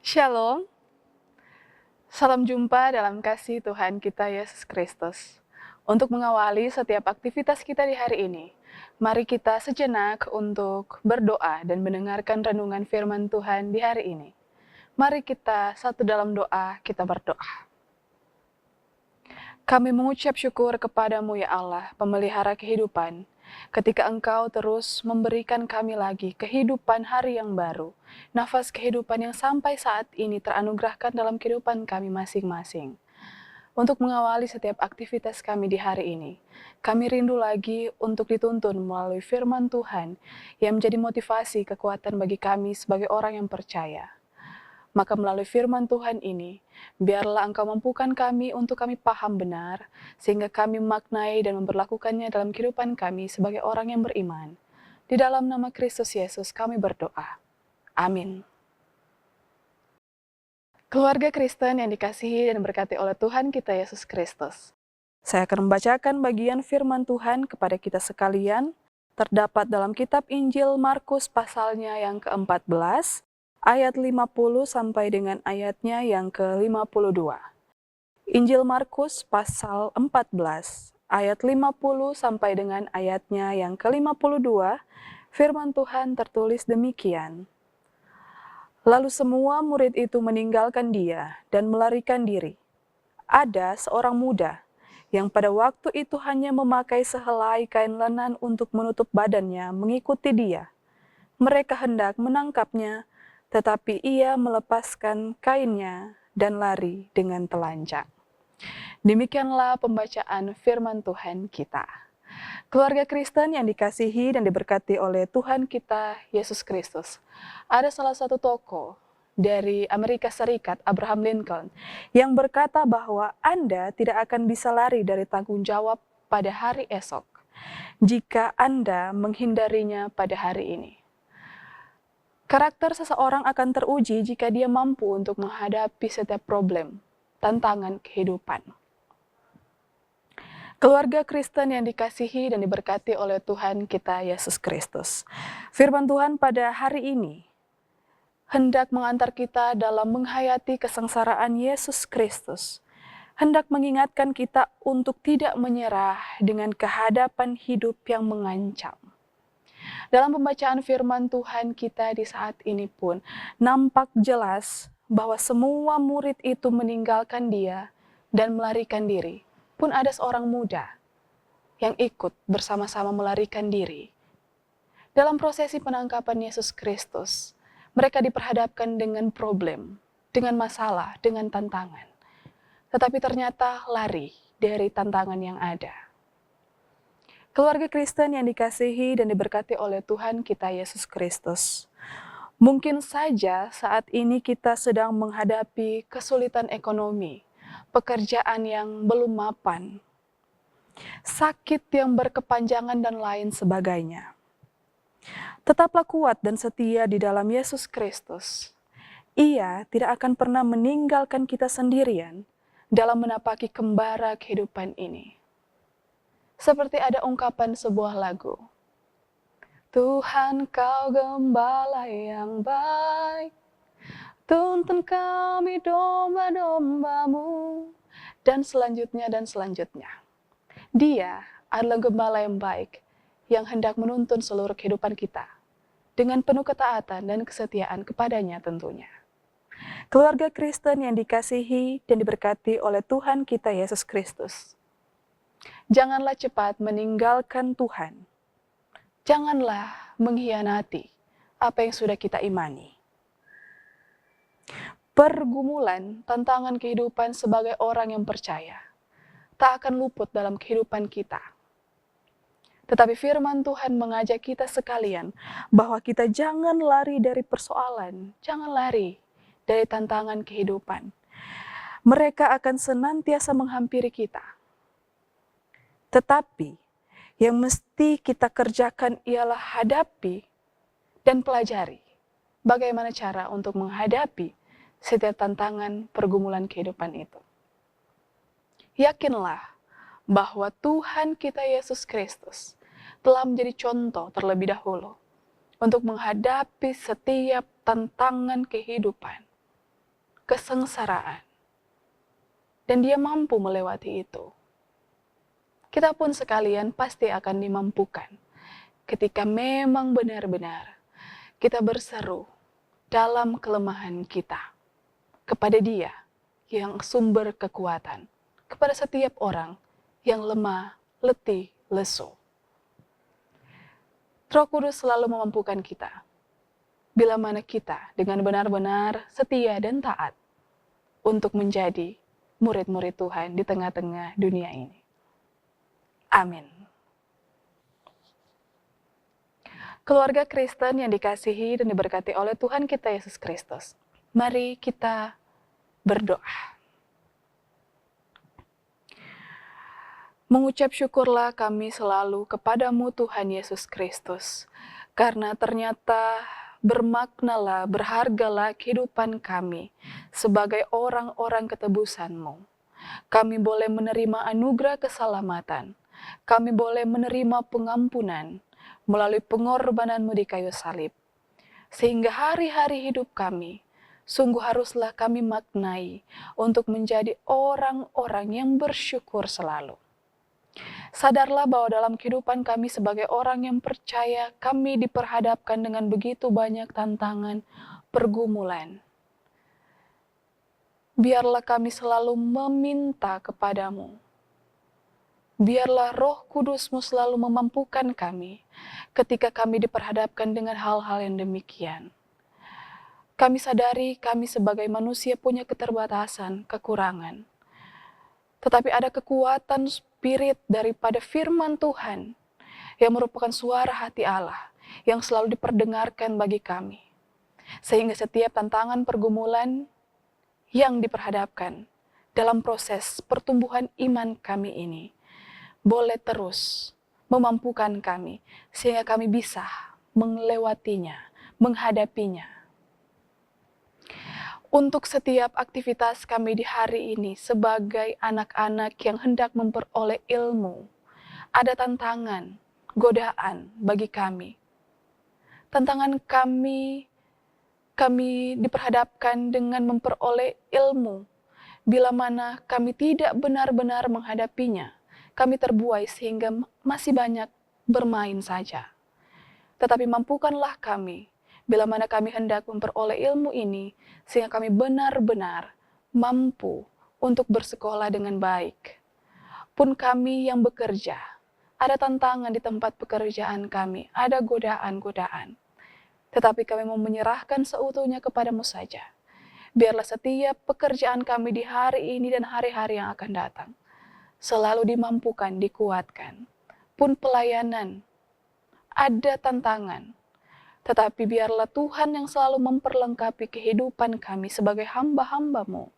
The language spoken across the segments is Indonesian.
Shalom, salam jumpa dalam kasih Tuhan kita Yesus Kristus. Untuk mengawali setiap aktivitas kita di hari ini, mari kita sejenak untuk berdoa dan mendengarkan renungan firman Tuhan di hari ini. Mari kita satu dalam doa, kita berdoa. Kami mengucap syukur kepadamu ya Allah, pemelihara kehidupan, ketika Engkau terus memberikan kami lagi kehidupan hari yang baru, nafas kehidupan yang sampai saat ini teranugerahkan dalam kehidupan kami masing-masing. Untuk mengawali setiap aktivitas kami di hari ini, kami rindu lagi untuk dituntun melalui firman Tuhan yang menjadi motivasi kekuatan bagi kami sebagai orang yang percaya. Maka melalui firman Tuhan ini, biarlah Engkau mampukan kami untuk kami paham benar, sehingga kami memaknai dan memperlakukannya dalam kehidupan kami sebagai orang yang beriman. Di dalam nama Kristus Yesus kami berdoa. Amin. Keluarga Kristen yang dikasihi dan berkati oleh Tuhan kita Yesus Kristus. Saya akan membacakan bagian firman Tuhan kepada kita sekalian, terdapat dalam kitab Injil Markus pasalnya yang ke-14, ayat 50 sampai dengan ayatnya yang ke-52. Injil Markus pasal 14, ayat 50 sampai dengan ayatnya yang ke-52, firman Tuhan tertulis demikian. Lalu semua murid itu meninggalkan dia dan melarikan diri. Ada seorang muda yang pada waktu itu hanya memakai sehelai kain lenan untuk menutup badannya mengikuti dia. Mereka hendak menangkapnya, tetapi ia melepaskan kainnya dan lari dengan telanjang. Demikianlah pembacaan firman Tuhan kita. Keluarga Kristen yang dikasihi dan diberkati oleh Tuhan kita Yesus Kristus. Ada salah satu tokoh dari Amerika Serikat, Abraham Lincoln, yang berkata bahwa Anda tidak akan bisa lari dari tanggung jawab pada hari esok jika Anda menghindarinya pada hari ini. Karakter seseorang akan teruji jika dia mampu untuk menghadapi setiap problem, tantangan kehidupan. Keluarga Kristen yang dikasihi dan diberkati oleh Tuhan kita Yesus Kristus. Firman Tuhan pada hari ini hendak mengantar kita dalam menghayati kesengsaraan Yesus Kristus. Hendak mengingatkan kita untuk tidak menyerah dengan kehadapan hidup yang mengancam. Dalam pembacaan firman Tuhan kita di saat ini pun nampak jelas bahwa semua murid itu meninggalkan dia dan melarikan diri. Pun ada seorang muda yang ikut bersama-sama melarikan diri. Dalam prosesi penangkapan Yesus Kristus, mereka diperhadapkan dengan problem, dengan masalah, dengan tantangan. Tetapi ternyata lari dari tantangan yang ada. Keluarga Kristen yang dikasihi dan diberkati oleh Tuhan kita Yesus Kristus. Mungkin saja saat ini kita sedang menghadapi kesulitan ekonomi, pekerjaan yang belum mapan, sakit yang berkepanjangan dan lain sebagainya. Tetaplah kuat dan setia di dalam Yesus Kristus. Ia tidak akan pernah meninggalkan kita sendirian dalam menapaki kembara kehidupan ini. Seperti ada ungkapan sebuah lagu. Tuhan kau gembala yang baik, tuntun kami domba-dombamu, dan selanjutnya dan selanjutnya. Dia adalah gembala yang baik yang hendak menuntun seluruh kehidupan kita dengan penuh ketaatan dan kesetiaan kepadanya tentunya. Keluarga Kristen yang dikasihi dan diberkati oleh Tuhan kita Yesus Kristus. Janganlah cepat meninggalkan Tuhan. Janganlah mengkhianati apa yang sudah kita imani. Pergumulan, tantangan kehidupan sebagai orang yang percaya tak akan luput dalam kehidupan kita. Tetapi firman Tuhan mengajak kita sekalian bahwa kita jangan lari dari persoalan, jangan lari dari tantangan kehidupan. Mereka akan senantiasa menghampiri kita. Tetapi yang mesti kita kerjakan ialah hadapi dan pelajari bagaimana cara untuk menghadapi setiap tantangan pergumulan kehidupan itu. Yakinlah bahwa Tuhan kita Yesus Kristus telah menjadi contoh terlebih dahulu untuk menghadapi setiap tantangan kehidupan. kesengsaraan. Dan dia mampu melewati itu. Kita pun sekalian pasti akan dimampukan ketika memang benar-benar kita berseru dalam kelemahan kita kepada Dia yang sumber kekuatan, kepada setiap orang yang lemah, letih, lesu. Roh Kudus selalu memampukan kita bila mana kita dengan benar-benar setia dan taat untuk menjadi murid-murid Tuhan di tengah-tengah dunia ini. Amin. Keluarga Kristen yang dikasihi dan diberkati oleh Tuhan kita Yesus Kristus, mari kita berdoa. Mengucap syukurlah kami selalu kepadamu Tuhan Yesus Kristus, karena ternyata bermaknalah, berhargalah kehidupan kami sebagai orang-orang ketebusan-Mu. Kami boleh menerima anugerah keselamatan, kami boleh menerima pengampunan melalui pengorbanan-Mu di kayu salib. Sehingga hari-hari hidup kami, sungguh haruslah kami maknai untuk menjadi orang-orang yang bersyukur selalu. Sadarlah bahwa dalam kehidupan kami sebagai orang yang percaya, kami diperhadapkan dengan begitu banyak tantangan, pergumulan. Biarlah kami selalu meminta kepadamu. Biarlah Roh Kudus-Mu selalu memampukan kami ketika kami diperhadapkan dengan hal-hal yang demikian. Kami sadari kami sebagai manusia punya keterbatasan, kekurangan. Tetapi ada kekuatan spirit daripada firman Tuhan yang merupakan suara hati Allah yang selalu diperdengarkan bagi kami. Sehingga setiap tantangan pergumulan yang diperhadapkan dalam proses pertumbuhan iman kami ini boleh terus memampukan kami sehingga kami bisa melewatinya, menghadapinya. Untuk setiap aktivitas kami di hari ini sebagai anak-anak yang hendak memperoleh ilmu, ada tantangan, godaan bagi kami. Tantangan kami diperhadapkan dengan memperoleh ilmu. Bila mana kami tidak benar-benar menghadapinya, kami terbuai sehingga masih banyak bermain saja. Tetapi mampukanlah kami, bila mana kami hendak memperoleh ilmu ini, sehingga kami benar-benar mampu untuk bersekolah dengan baik. Pun kami yang bekerja, ada tantangan di tempat pekerjaan kami, ada godaan-godaan. Tetapi kami mau menyerahkan seutuhnya kepadamu saja. Biarlah setiap pekerjaan kami di hari ini dan hari-hari yang akan datang selalu dimampukan, dikuatkan. Pun pelayanan, ada tantangan. Tetapi biarlah Tuhan yang selalu memperlengkapi kehidupan kami sebagai hamba-hamba-Mu.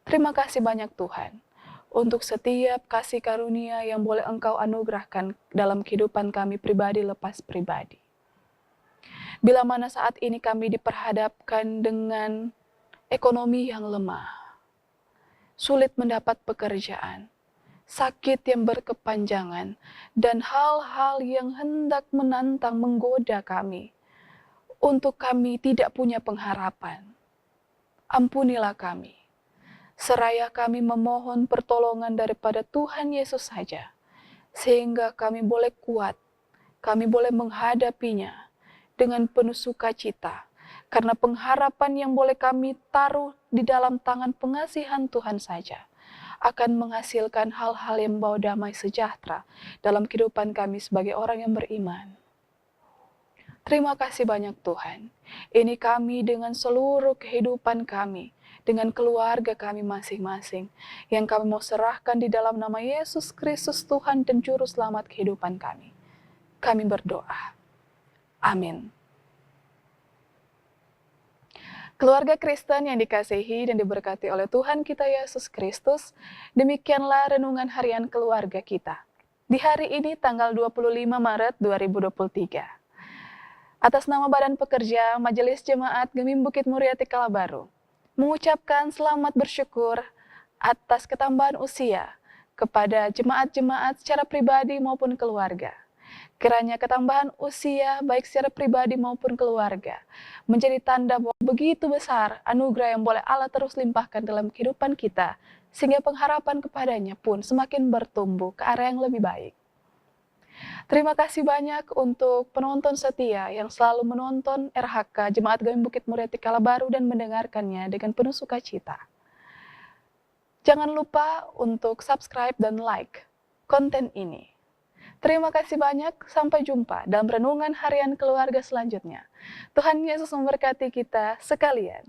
Terima kasih banyak Tuhan untuk setiap kasih karunia yang boleh Engkau anugerahkan dalam kehidupan kami pribadi lepas pribadi. Bila mana saat ini kami diperhadapkan dengan ekonomi yang lemah, sulit mendapat pekerjaan, sakit yang berkepanjangan, dan hal-hal yang hendak menantang menggoda kami, untuk kami tidak punya pengharapan. Ampunilah kami, seraya kami memohon pertolongan daripada Tuhan Yesus saja, sehingga kami boleh kuat, kami boleh menghadapinya dengan penuh sukacita, karena pengharapan yang boleh kami taruh di dalam tangan pengasihan Tuhan saja akan menghasilkan hal-hal yang membawa damai sejahtera dalam kehidupan kami sebagai orang yang beriman. Terima kasih banyak Tuhan. Ini kami dengan seluruh kehidupan kami, dengan keluarga kami masing-masing, yang kami mau serahkan di dalam nama Yesus Kristus Tuhan dan Juru Selamat kehidupan kami. Kami berdoa. Amin. Keluarga Kristen yang dikasihi dan diberkati oleh Tuhan kita Yesus Kristus, demikianlah renungan harian keluarga kita. Di hari ini tanggal 25 Maret 2023. Atas nama Badan Pekerja Majelis Jemaat Gemim Bukit Muria Tikalabaru, mengucapkan selamat bersyukur atas ketambahan usia kepada jemaat-jemaat secara pribadi maupun keluarga, Kiranya ketambahan usia, baik secara pribadi maupun keluarga, menjadi tanda bahwa begitu besar anugerah yang boleh Allah terus limpahkan dalam kehidupan kita, sehingga pengharapan kepadanya pun semakin bertumbuh ke arah yang lebih baik. Terima kasih banyak untuk penonton setia yang selalu menonton RHK Jemaat Gawing Bukit Muria Kalabaru dan mendengarkannya dengan penuh sukacita. Jangan lupa untuk subscribe dan like konten ini. Terima kasih banyak, sampai jumpa dalam renungan harian keluarga selanjutnya. Tuhan Yesus memberkati kita sekalian.